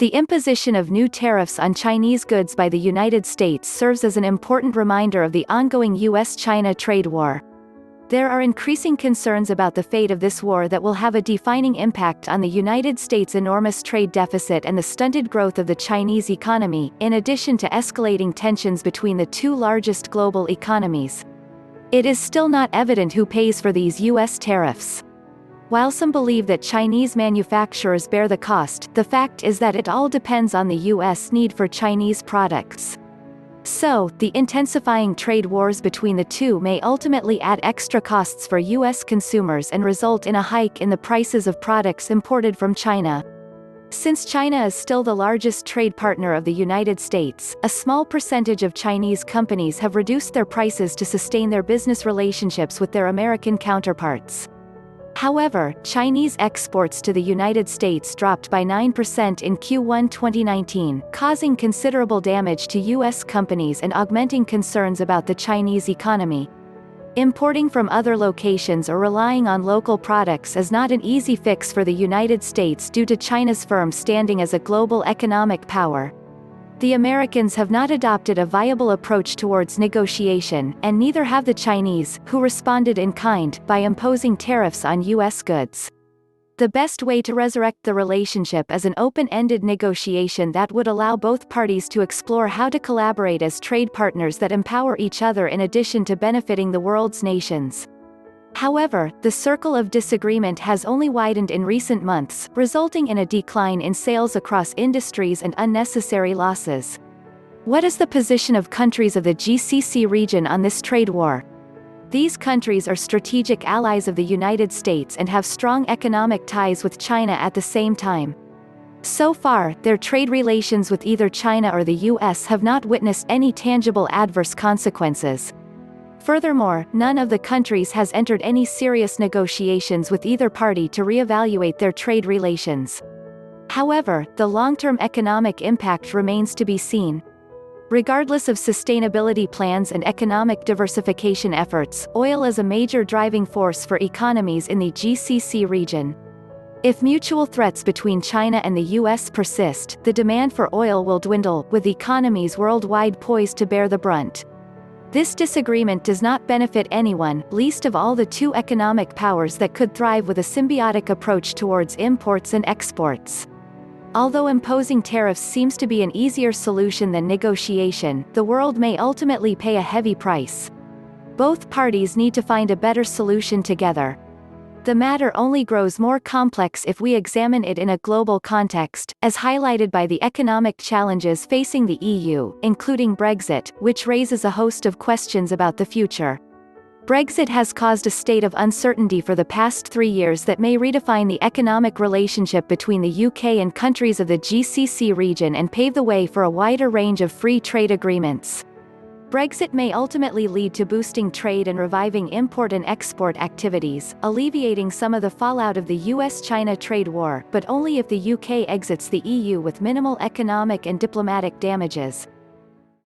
The imposition of new tariffs on Chinese goods by the United States serves as an important reminder of the ongoing US-China trade war. There are increasing concerns about the fate of this war that will have a defining impact on the United States' enormous trade deficit and the stunted growth of the Chinese economy, in addition to escalating tensions between the two largest global economies. It is still not evident who pays for these U.S. tariffs. While some believe that Chinese manufacturers bear the cost, the fact is that it all depends on the U.S. need for Chinese products. So, the intensifying trade wars between the two may ultimately add extra costs for U.S. consumers and result in a hike in the prices of products imported from China. Since China is still the largest trade partner of the United States, a small percentage of Chinese companies have reduced their prices to sustain their business relationships with their American counterparts. However, Chinese exports to the United States dropped by 9% in Q1 2019, causing considerable damage to U.S. companies and augmenting concerns about the Chinese economy. Importing from other locations or relying on local products is not an easy fix for the United States due to China's firm standing as a global economic power. The Americans have not adopted a viable approach towards negotiation, and neither have the Chinese, who responded in kind, by imposing tariffs on U.S. goods. The best way to resurrect the relationship is an open-ended negotiation that would allow both parties to explore how to collaborate as trade partners that empower each other in addition to benefiting the world's nations. However, the circle of disagreement has only widened in recent months, resulting in a decline in sales across industries and unnecessary losses. What is the position of countries of the GCC region on this trade war? These countries are strategic allies of the United States and have strong economic ties with China at the same time. So far, their trade relations with either China or the U.S. have not witnessed any tangible adverse consequences. Furthermore, none of the countries has entered any serious negotiations with either party to reevaluate their trade relations. However, the long-term economic impact remains to be seen. Regardless of sustainability plans and economic diversification efforts, oil is a major driving force for economies in the GCC region. If mutual threats between China and the US persist, the demand for oil will dwindle, with economies worldwide poised to bear the brunt. This disagreement does not benefit anyone, least of all the two economic powers that could thrive with a symbiotic approach towards imports and exports. Although imposing tariffs seems to be an easier solution than negotiation, the world may ultimately pay a heavy price. Both parties need to find a better solution together. The matter only grows more complex if we examine it in a global context, as highlighted by the economic challenges facing the EU, including Brexit, which raises a host of questions about the future. Brexit has caused a state of uncertainty for the past 3 years that may redefine the economic relationship between the UK and countries of the GCC region and pave the way for a wider range of free trade agreements. Brexit may ultimately lead to boosting trade and reviving import and export activities, alleviating some of the fallout of the US-China trade war, but only if the UK exits the EU with minimal economic and diplomatic damages.